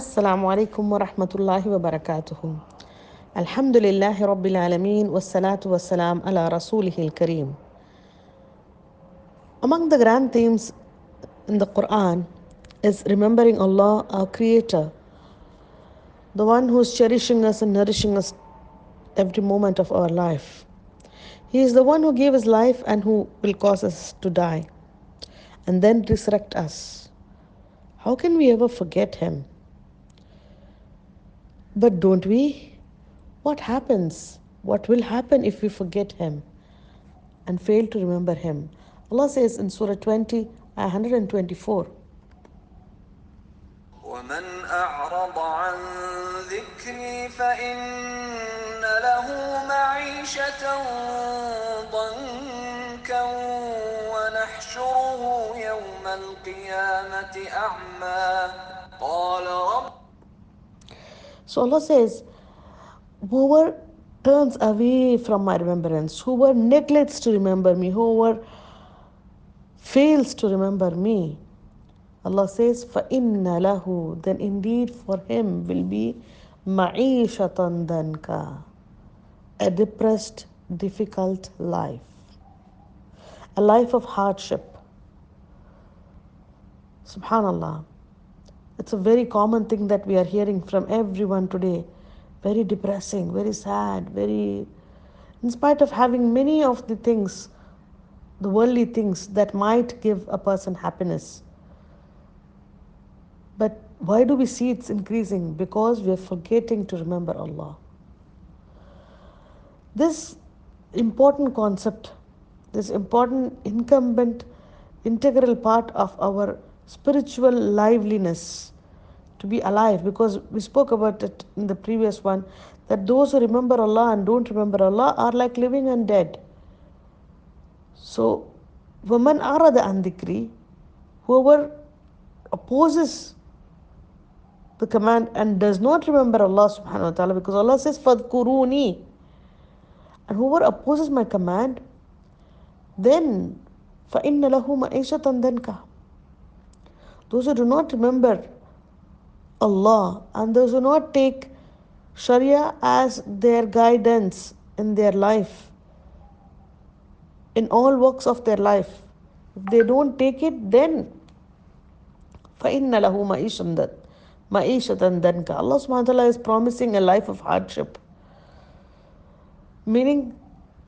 السلام عليكم ورحمة الله وبركاته. الحمد لله رب العالمين والصلاة والسلام على رسوله الكريم. Among the grand themes in the Quran is remembering Allah, our Creator, the one who is cherishing us and nourishing us every moment of our life. He is the one who gave us life and who will cause us to die and then resurrect us. How can we ever forget Him? But don't we? What happens? What will happen if we forget Him and fail to remember Him? Allah says in Surah 20, 124. ومن أعرض عن ذكري فإن له معيشة ضنكا ونحشره يوم القيامة أعمى قال رب. So Allah says, whoever turns away from my remembrance, whoever neglects to remember me, whoever fails to remember me, Allah says, فَإِنَّ لَهُ, then indeed for him will be مَعِيشَةً دَنْكَ, a depressed, difficult life, a life of hardship. Subhanallah. It's a very common thing that we are hearing from everyone today. Very depressing, very sad, very... In spite of having many of the things, the worldly things that might give a person happiness. But why do we see it's increasing? Because we are forgetting to remember Allah. This important concept, this important, incumbent, integral part of our spiritual liveliness, to be alive, because we spoke about it in the previous one, that those who remember Allah and don't remember Allah are like living and dead. So, وَمَنْ أَعْرَضَ عَنْ ذِكْرِي, whoever opposes the command and does not remember Allah subhanahu wa ta'ala, because Allah says, فَذْكُرُونِي, and whoever opposes my command, then فَإِنَّ لَهُ مَعِيشَةً دَنْكَ. Those who do not remember Allah and those who not take Sharia as their guidance in their life, in all walks of their life, if they don't take it, then فَإِنَّ لَهُ مَعِيشَةً دَنْكَ. Allah subhanahu wa ta'ala is promising a life of hardship, meaning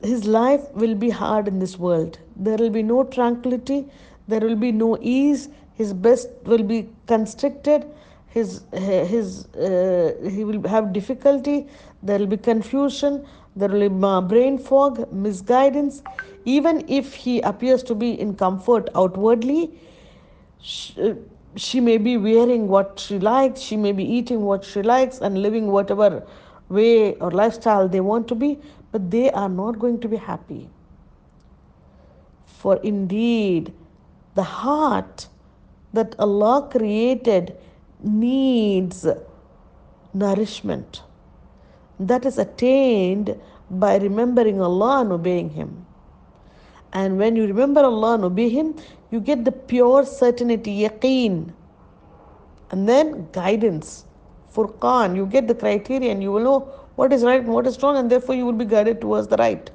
his life will be hard in this world. There will be no tranquility, there will be no ease, his best will be constricted, he will have difficulty, there will be confusion, there will be brain fog, misguidance. Even if he appears to be in comfort outwardly, she may be wearing what she likes, she may be eating what she likes and living whatever way or lifestyle they want to be, but they are not going to be happy. For indeed, the heart that Allah created needs nourishment that is attained by remembering Allah and obeying Him. And when you remember Allah and obey Him, you get the pure certainty, yaqeen, and then guidance, furqan. You get the criteria and you will know what is right and what is wrong, and therefore you will be guided towards the right.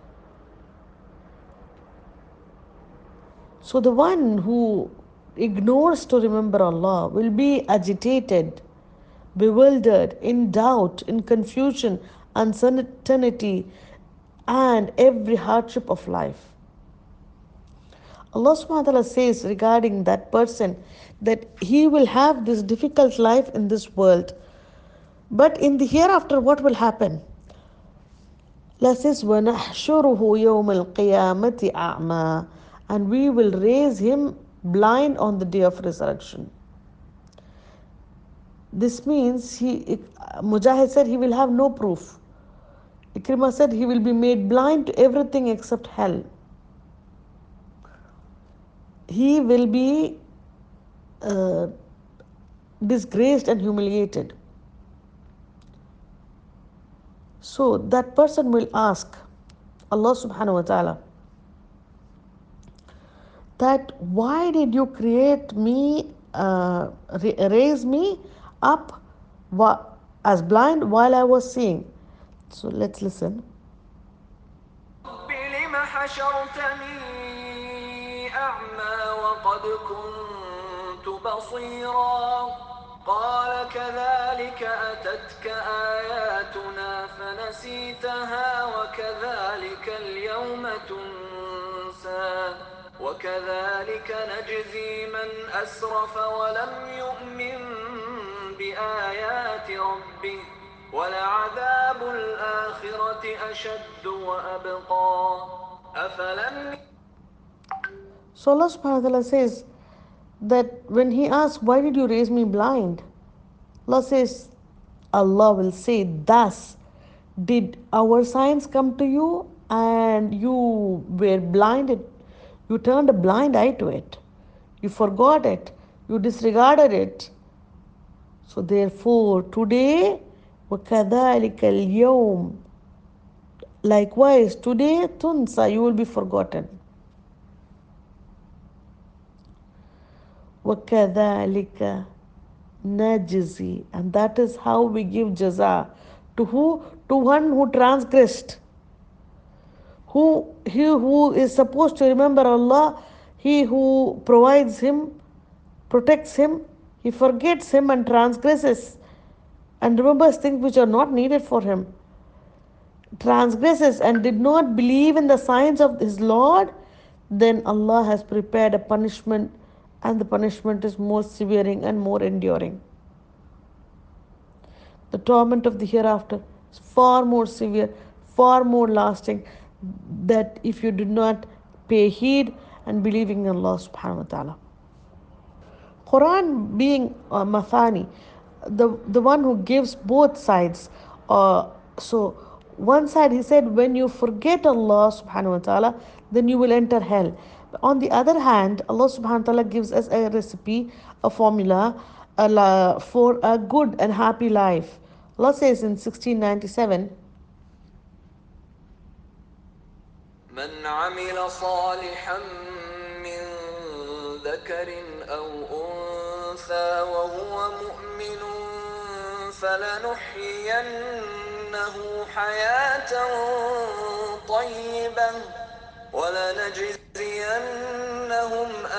So the one who ignores to remember Allah will be agitated, bewildered, in doubt, in confusion, uncertainty, and every hardship of life. Allah subhanahu wa ta'ala says regarding that person that he will have this difficult life in this world, but in the hereafter what will happen? Allah says, وَنَحْشُرُهُ يَوْمَ الْقِيَامَةِ أَعْمَى, and we will raise him blind on the day of resurrection. This means Mujahid said he will have no proof. Ikrimah said he will be made blind to everything except hell. He will be disgraced and humiliated. So that person will ask Allah subhanahu wa ta'ala that why did you create me, raise me up as blind while I was seeing. So let's listen. رب لم حشرتني أعمى وقد كنت بصيرا قال كذلك أتتك آياتنا فنسيتها وكذلك اليوم تنسى وكذلك نجزي من أسرف ولم يؤمن بآيات ربه ولعذاب الآخرة أشد وأبقى أفلم. So Allah subhanahu wa ta'ala says that when he asks, why did you raise me blind? Allah says, Allah will say, thus did our signs come to you and you were blinded. You turned a blind eye to it. You forgot it. You disregarded it. So therefore, today, وَكَذَلِكَ الْيَوْمِ, likewise, today, tunsa, you will be forgotten. وَكَذَلِكَ najzi, and that is how we give jaza to who? To one who transgressed, who he who is supposed to remember Allah, he who provides him, protects him, he forgets him and transgresses and remembers things which are not needed for him, transgresses and did not believe in the signs of his Lord, then Allah has prepared a punishment, and the punishment is more severing and more enduring. The torment of the hereafter is far more severe, far more lasting, that if you do not pay heed and believing in Allah subhanahu wa ta'ala. Quran being Mathani, the one who gives both sides. So one side he said, when you forget Allah subhanahu wa ta'ala, then you will enter hell. But on the other hand, Allah subhanahu wa ta'ala gives us a recipe, a formula for a good and happy life. Allah says in 1697, من عمل صالحا من ذكر أو أنثى وهو مؤمن فلنحيينه حياة طيبة ولنجزينهم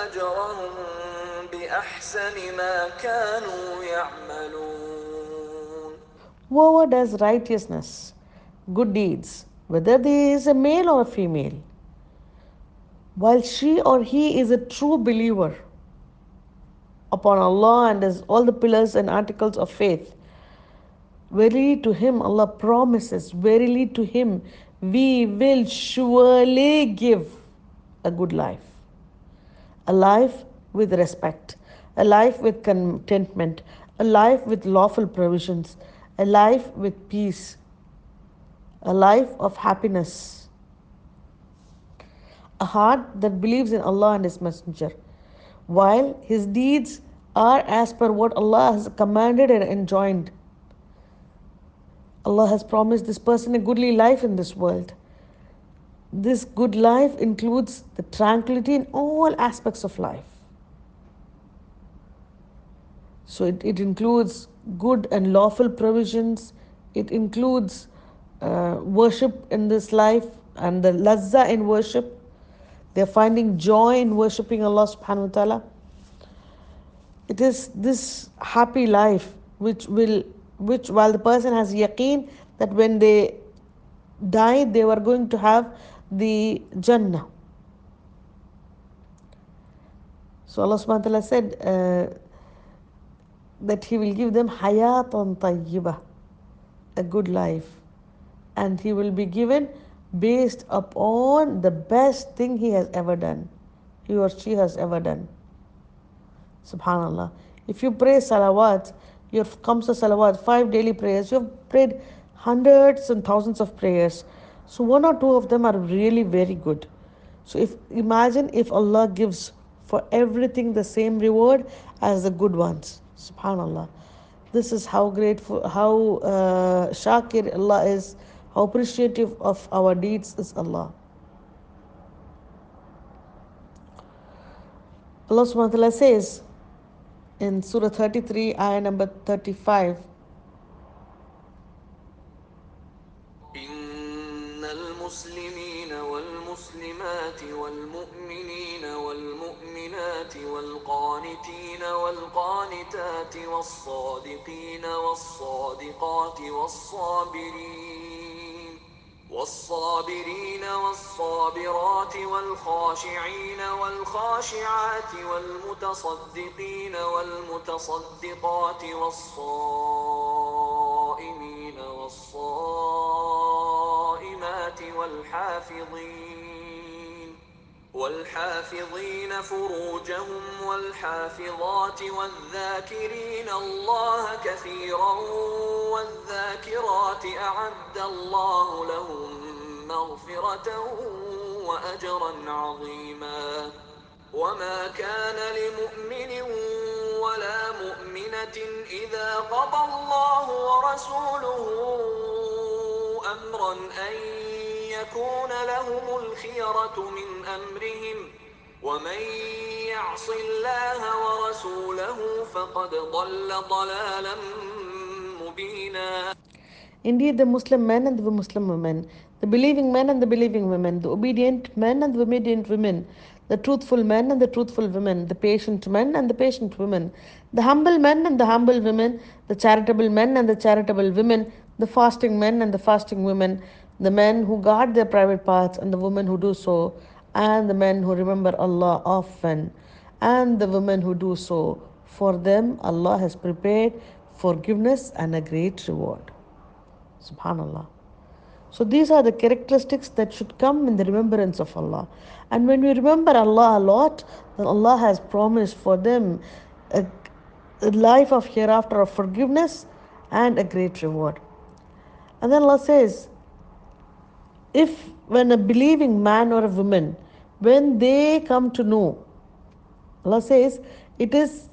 أجرهم بأحسن ما كانوا يعملون. whoever does righteousness, good deeds, whether he is a male or a female, while she or he is a true believer upon Allah and as all the pillars and articles of faith, verily to him Allah promises, verily to him we will surely give a good life, a life with respect, a life with contentment, a life with lawful provisions, a life with peace, a life of happiness, a heart that believes in Allah and His Messenger, while his deeds are as per what Allah has commanded and enjoined. Allah has promised this person a goodly life in this world. This good life includes the tranquility in all aspects of life. So it includes good and lawful provisions. It includes worship in this life and the lazza in worship. They're finding joy in worshipping Allah subhanahu wa ta'ala. It is this happy life which while the person has yaqeen that when they die they were going to have the Jannah. So Allah subhanahu wa ta'ala said that He will give them hayatan tayyibah, a good life, and He will be given based upon the best thing he has ever done, he or she has ever done. Subhanallah. If you pray salawat, your Kamsa salawat, 5 daily prayers, you have prayed hundreds and thousands of prayers. So one or two of them are really very good. So if imagine if Allah gives for everything the same reward as the good ones. Subhanallah. This is how grateful, how shakir Allah is, how appreciative of our deeds is Allah. Allah subhanahu wa ta'ala says in Surah 33, ayah number 35, المسلمين والمسلمات والمؤمنين والمؤمنات والقانتين والقانتات والصادقين والصادقات والصابرين والصابرات والخاشعين والخاشعات والمتصدقين والمتصدقات والصائمين والصائمات والحافظين فروجهم والحافظات والذاكرين الله كثيرا والذاكرات أعد الله لهم مغفرة وأجرا عظيما. وما كان لمؤمن ولا مؤمنة إذا قضى الله ورسوله أمرا أن يكون لهم الخيرة من أمرهم ومن يعص الله ورسوله فقد ضل ضلالا مبينا. Indeed, the Muslim men and the Muslim women, the believing men and the believing women, the obedient men and the obedient women, the truthful men and the truthful women, the patient men and the patient women, the humble men and the humble women, the charitable men and the charitable women, the fasting men and the fasting women, the men who guard their private parts and the women who do so, and the men who remember Allah often, and the women who do so. For them, Allah has prepared forgiveness and a great reward. Subhanallah. So these are the characteristics that should come in the remembrance of Allah. And when we remember Allah a lot, then Allah has promised for them a, a life of hereafter of forgiveness and a great reward. And then Allah says, if when a believing man or a woman, when they come to know, Allah says, it is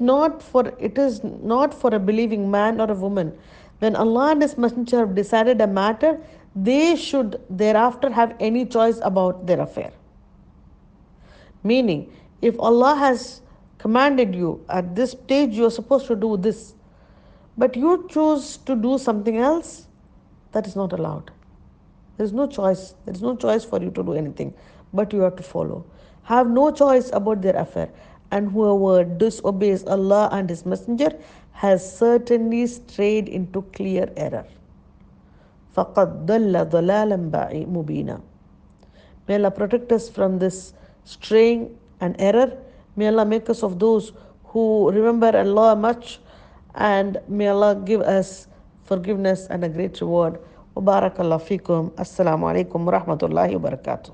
not for a believing man or a woman. When Allah and His Messenger have decided a matter, they should thereafter have any choice about their affair. Meaning, if Allah has commanded you at this stage you are supposed to do this, but you choose to do something else, that is not allowed. There is no choice. There is no choice for you to do anything, but you have to follow. Have no choice about their affair. And whoever disobeys Allah and His Messenger has certainly strayed into clear error. فَقَدْ ضَلَّ ضَلَالًا مُبِينًا. May Allah protect us from this straying and error. May Allah make us of those who remember Allah much, and may Allah give us forgiveness and a great reward. Wa barakallahu fikum. Assalamu alaikum wa rahmatullahi wa barakatuh.